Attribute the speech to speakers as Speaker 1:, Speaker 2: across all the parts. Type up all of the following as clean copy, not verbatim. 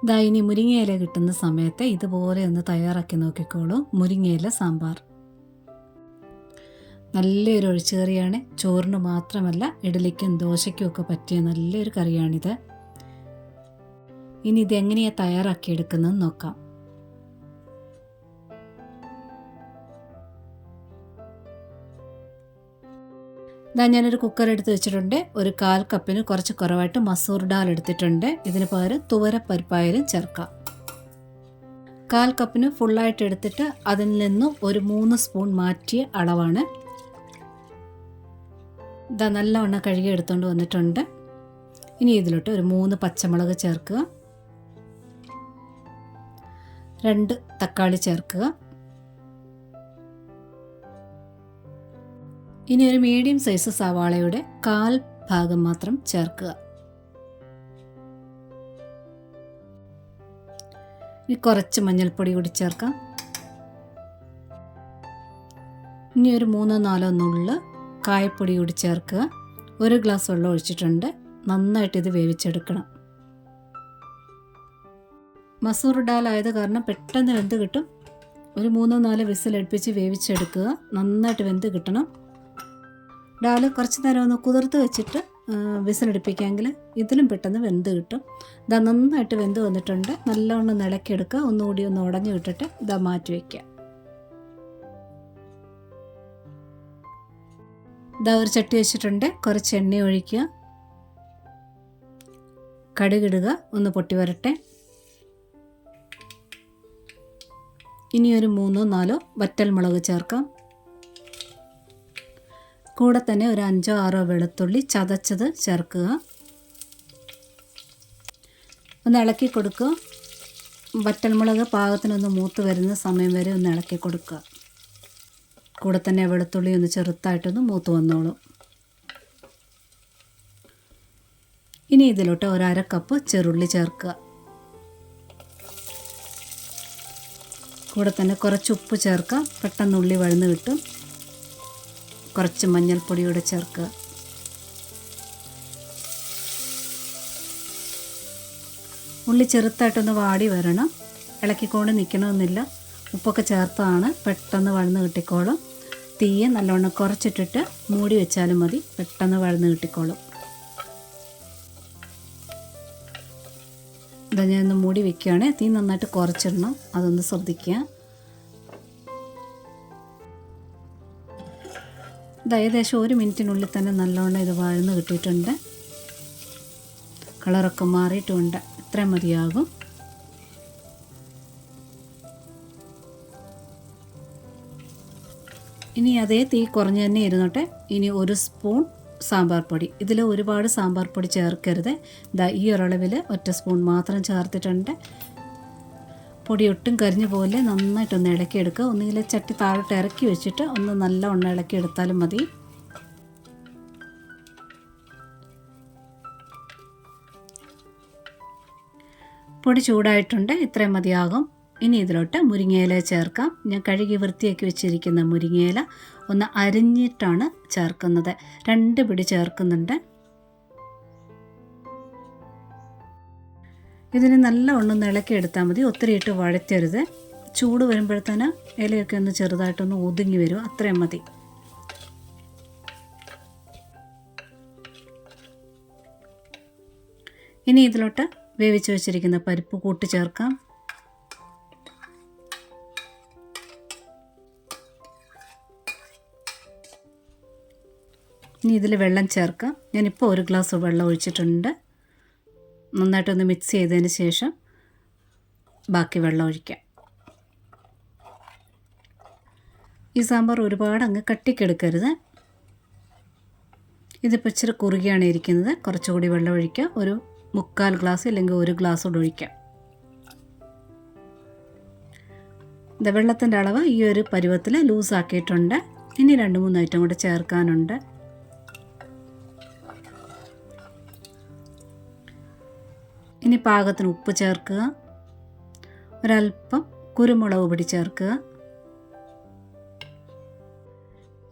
Speaker 1: ദാ ഇനി മുരിങ്ങയില കിട്ടുന്ന സമയത്ത് ഇതുപോലെ ഒന്ന് തയ്യാറാക്കി നോക്കിക്കോളൂ. മുരിങ്ങയില സാമ്പാർ നല്ലൊരു ഒഴിച്ചുകറിയാണ്. ചോറിന് മാത്രമല്ല ഇഡലിക്കും ദോശയ്ക്കും ഒക്കെ പറ്റിയ നല്ലൊരു കറിയാണിത്. ഇനി ഇതെങ്ങനെയാണ് തയ്യാറാക്കിയെടുക്കുന്നതെന്ന് നോക്കാം. ഇതാ ഞാനൊരു കുക്കർ എടുത്ത് വെച്ചിട്ടുണ്ട്. ഒരു 1/4 കപ്പിന് കുറച്ച് കുറവായിട്ട് മസൂർ ഡാൽ എടുത്തിട്ടുണ്ട്. ഇതിന് പകരം തുവരപ്പരിപ്പായാലും ചേർക്കാം. 1/4 കപ്പിന് ഫുള്ളായിട്ട് എടുത്തിട്ട് അതിൽ നിന്നും ഒരു 3 സ്പൂൺ മാറ്റിയ അളവാണ്. ഇതാ നല്ലവണ്ണം കഴുകി എടുത്തുകൊണ്ട് വന്നിട്ടുണ്ട്. ഇനി ഇതിലോട്ട് ഒരു 3 പച്ചമുളക് ചേർക്കുക, 2 തക്കാളി ചേർക്കുക. ഇനി ഒരു മീഡിയം സൈസ് സവാളയുടെ 1/4 ഭാഗം മാത്രം ചേർക്കുക. ഇനി കുറച്ച് മഞ്ഞൾപ്പൊടി കൂടി ചേർക്കാം. ഇനി ഒരു 3-4 നുള്ള് കായപ്പൊടി കൂടി ചേർക്കുക. 1 ഗ്ലാസ് വെള്ളം ഒഴിച്ചിട്ടുണ്ട്. നന്നായിട്ട് ഇത് വേവിച്ചെടുക്കണം. മസൂർ ഡാൽ ആയത് കാരണം പെട്ടെന്ന് വെന്ത് കിട്ടും. ഒരു 3-4 വിസിലടുപ്പിച്ച് വേവിച്ചെടുക്കുക. നന്നായിട്ട് വെന്ത് കിട്ടണം. ഡാൽ കുറച്ച് നേരം ഒന്ന് കുതിർത്ത് വെച്ചിട്ട് വിസിലടുപ്പിക്കാമെങ്കിൽ ഇതിലും പെട്ടെന്ന് വെന്ത് കിട്ടും. ഇതാ നന്നായിട്ട് വെന്ത് വന്നിട്ടുണ്ട്. നല്ലവണ്ണം ഇളക്കിയെടുക്കുക. ഒന്നുകൂടി ഒന്ന് ഉടഞ്ഞു വിട്ടിട്ട് ഇതാ മാറ്റി വയ്ക്കുക. ഇതാ ഒരു ചട്ടി വെച്ചിട്ടുണ്ട്. കുറച്ച് എണ്ണ ഒഴിക്കുക, കടുകിടുക, ഒന്ന് പൊട്ടി വരട്ടെ. ഇനി ഒരു 3-4 വറ്റൽമുളക് ചേർക്കാം. കൂടെ തന്നെ ഒരു 5-6 വെളുത്തുള്ളി ചതച്ചത് ചേർക്കുക. ഒന്ന് ഇളക്കി കൊടുക്കുക. വറ്റൽമുളക് പാകത്തിനൊന്ന് മൂത്ത് വരുന്ന സമയം വരെ ഒന്ന് ഇളക്കി കൊടുക്കുക. കൂടെ തന്നെ വെളുത്തുള്ളി ഒന്ന് ചെറുതായിട്ടൊന്ന് മൂത്ത് വന്നോളും. ഇനി ഇതിലോട്ട് ഒരു 1/2 കപ്പ് ചെറുള്ളി ചേർക്കുക. കൂടെ തന്നെ കുറച്ച് ഉപ്പ് ചേർക്കുക. പെട്ടെന്ന് ഉള്ളി വഴന്ന് കിട്ടും. കുറച്ച് മഞ്ഞൾപ്പൊടി കൂടെ ചേർക്കുക. ഉള്ളി ചെറുതായിട്ടൊന്ന് വാടി വരണം. ഇളക്കിക്കൊണ്ട് നിൽക്കണമെന്നില്ല. ഉപ്പൊക്കെ ചേർത്താണ് പെട്ടെന്ന് വഴന്ന് കിട്ടിക്കോളും. തീയെ നല്ലോണം കുറച്ചിട്ടിട്ട് മൂടി വെച്ചാലും മതി. പെട്ടെന്ന് വഴന്ന് കിട്ടിക്കോളും. ഇതാ ഞാനൊന്ന് മൂടി വെക്കുകയാണ്. തീ നന്നായിട്ട് കുറച്ചിടണം. അതൊന്ന് ശ്രദ്ധിക്കുക. ഇത് ഏകദേശം 1 മിനിറ്റിനുള്ളിൽ തന്നെ നല്ലോണം ഇത് വഴന്ന് കിട്ടിയിട്ടുണ്ട്. കളറൊക്കെ മാറിയിട്ടുമുണ്ട്. ഇത്രയും മതിയാകും. ഇനി അതേ തീ കുറഞ്ഞ് തന്നെ ഇരുന്നോട്ടെ. ഇനി 1 സ്പൂൺ സാമ്പാർ പൊടി. ഇതിൽ ഒരുപാട് സാമ്പാർ പൊടി ചേർക്കരുത്. ഇതാ ഈ ഒരളവിൽ 1 സ്പൂൺ മാത്രം ചേർത്തിട്ടുണ്ട്. പൊടി ഒട്ടും കരിഞ്ഞു പോലെ നന്നായിട്ടൊന്ന് ഇളക്കിയെടുക്കുക. ഒന്നുകിൽ ചട്ടി താഴോട്ട് ഇറക്കി വെച്ചിട്ട് ഒന്ന് നല്ലവണ്ണം ഇളക്കിയെടുത്താലും മതി. പൊടി ചൂടായിട്ടുണ്ട്. ഇത്രയും മതിയാകും. ഇനി ഇതിലോട്ട് മുരിങ്ങയില ചേർക്കാം. ഞാൻ കഴുകി വൃത്തിയാക്കി വെച്ചിരിക്കുന്ന മുരിങ്ങയില ഒന്ന് അരിഞ്ഞിട്ടാണ് ചേർക്കുന്നത്. 2 പിടി ചേർക്കുന്നുണ്ട്. ഇതിന് നല്ലവണ്ണം ഇളക്കി എടുത്താൽ മതി. ഒത്തിരി ഇട്ട് വഴറ്റരുത്. ചൂട് വരുമ്പോഴത്തേന് ഇലയൊക്കെ ഒന്ന് ചെറുതായിട്ടൊന്ന് ഒതുങ്ങി വരും. അത്രയും മതി. ഇനി ഇതിലോട്ട് വേവിച്ച് വെച്ചിരിക്കുന്ന പരിപ്പ് കൂട്ടി ചേർക്കാം. ഇനി ഇതിൽ വെള്ളം ചേർക്കാം. ഞാനിപ്പോൾ 1 ഗ്ലാസ് വെള്ളം ഒഴിച്ചിട്ടുണ്ട്. നന്നായിട്ടൊന്ന് മിക്സ് ചെയ്തതിന് ശേഷം ബാക്കി വെള്ളം ഒഴിക്കാം. ഈ സാമ്പാർ ഒരുപാട് അങ്ങ് കട്ടിക്കെടുക്കരുത്. ഇതിപ്പോൾ ഇച്ചിരി കുറുകിയാണ് ഇരിക്കുന്നത്. കുറച്ചുകൂടി വെള്ളം ഒഴിക്കുക. ഒരു 3/4 ഗ്ലാസ് അല്ലെങ്കിൽ 1 ഗ്ലാസ് കൂടെ ഒഴിക്കാം. ഇത് വെള്ളത്തിൻ്റെ അളവ് ഈ ഒരു പരുവത്തിൽ ലൂസാക്കിയിട്ടുണ്ട്. ഇനി 2-3 ഐറ്റം കൂടെ ചേർക്കാനുണ്ട്. ഇനി പാകത്തിന് ഉപ്പ് ചേർക്കുക. ഒരല്പം കുരുമുളക് പൊടി ചേർക്കുക.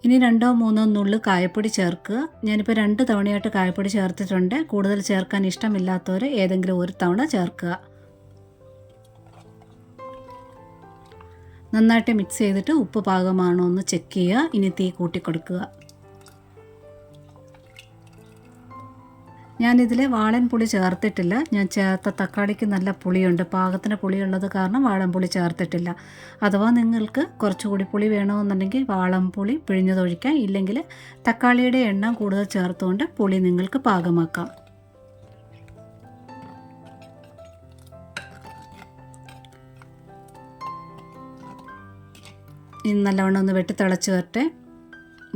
Speaker 1: ഇനി 2-3 നുള്ളു കായപ്പൊടി ചേർക്കുക. ഞാനിപ്പോൾ 2 തവണയായിട്ട് കായപ്പൊടി ചേർത്തിട്ടുണ്ട്. കൂടുതൽ ചേർക്കാൻ ഇഷ്ടമില്ലാത്തവർ ഏതെങ്കിലും ഒരു തവണ ചേർക്കുക. നന്നായിട്ട് മിക്സ് ചെയ്തിട്ട് ഉപ്പ് പാകമാണോ എന്ന് ചെക്ക് ചെയ്യുക. ഇനി തീ കൂട്ടി കൊടുക്കുക. ഞാനിതിൽ വാളൻപുളി ചേർത്തിട്ടില്ല. ഞാൻ ചേർത്ത തക്കാളിക്ക് നല്ല പുളിയുണ്ട്. പാകത്തിന് പുളിയുള്ളത് കാരണം വാളൻപുളി ചേർത്തിട്ടില്ല. അഥവാ നിങ്ങൾക്ക് കുറച്ചുകൂടി പുളി വേണമെന്നുണ്ടെങ്കിൽ വാളൻപുളി പിഴിഞ്ഞതൊഴിക്കാം. ഇല്ലെങ്കിൽ തക്കാളിയുടെ എണ്ണം കൂടുതൽ ചേർത്തുകൊണ്ട് പുളി നിങ്ങൾക്ക് പാകമാക്കാം. ഇനി നല്ലവണ്ണം ഒന്ന് വെട്ടി തിളച്ച് വരട്ടെ.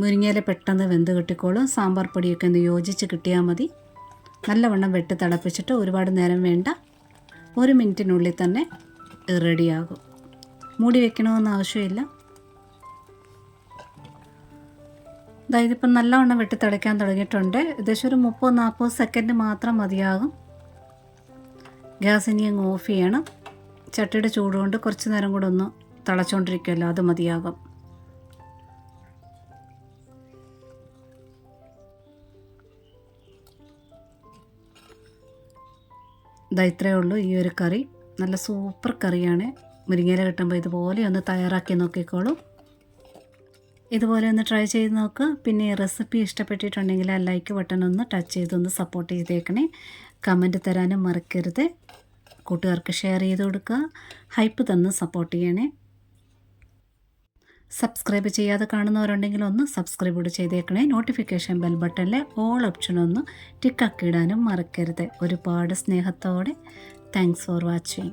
Speaker 1: മുരിങ്ങയില പെട്ടെന്ന് വെന്ത് കിട്ടിക്കോളും. സാമ്പാർ പൊടിയൊക്കെ ഒന്ന് യോജിച്ച് കിട്ടിയാൽ മതി. നല്ലവണ്ണം വെട്ടി തിളപ്പിച്ചിട്ട് ഒരുപാട് നേരം വേണ്ട, 1 മിനിറ്റിനുള്ളിൽ തന്നെ റെഡിയാകും. മൂടി വെക്കണമെന്ന് ആവശ്യമില്ല. ഇതിപ്പം നല്ലവണ്ണം വെട്ടി തിളയ്ക്കാൻ തുടങ്ങിയിട്ടുണ്ട്. ഏകദേശം ഒരു 30-40 സെക്കൻഡ് മാത്രം മതിയാകും. ഗ്യാസ് ഇനി അങ്ങ് ഓഫ് ചെയ്യണം. ചട്ടിയുടെ ചൂടുകൊണ്ട് കുറച്ച് നേരം കൂടെ ഒന്ന് തിളച്ചുകൊണ്ടിരിക്കുമല്ലോ, അത് മതിയാകും. ഇത്രയേ ഉള്ളൂ ഈ ഒരു കറി. നല്ല സൂപ്പർ കറിയാണ്. മുരിങ്ങയില കിട്ടുമ്പോൾ ഇതുപോലെ ഒന്ന് തയ്യാറാക്കി നോക്കിക്കോളൂ. ഇതുപോലെ ഒന്ന് ട്രൈ ചെയ്ത് നോക്കുക. പിന്നെ ഈ റെസിപ്പി ഇഷ്ടപ്പെട്ടിട്ടുണ്ടെങ്കിൽ ആ ലൈക്ക് ബട്ടൺ ഒന്ന് ടച്ച് ചെയ്തൊന്ന് സപ്പോർട്ട് ചെയ്തേക്കണേ. കമൻറ്റ് തരാനും മറക്കരുത്. കൂട്ടുകാർക്ക് ഷെയർ ചെയ്ത് കൊടുക്കുക. ഹൈപ്പ് തന്ന് സപ്പോർട്ട് ചെയ്യണേ. സബ്സ്ക്രൈബ് ചെയ്യാതെ കാണുന്നവരുണ്ടെങ്കിൽ ഒന്ന് സബ്സ്ക്രൈബ് കൂടി ചെയ്തേക്കണേ. നോട്ടിഫിക്കേഷൻ ബെൽ ബട്ടണിലെ ഓൾ ഓപ്ഷൻ ഒന്ന് ടിക്കാക്കി ഇടാനും മറക്കരുത്. ഒരുപാട് സ്നേഹത്തോടെ താങ്ക്സ് ഫോർ വാച്ചിങ്.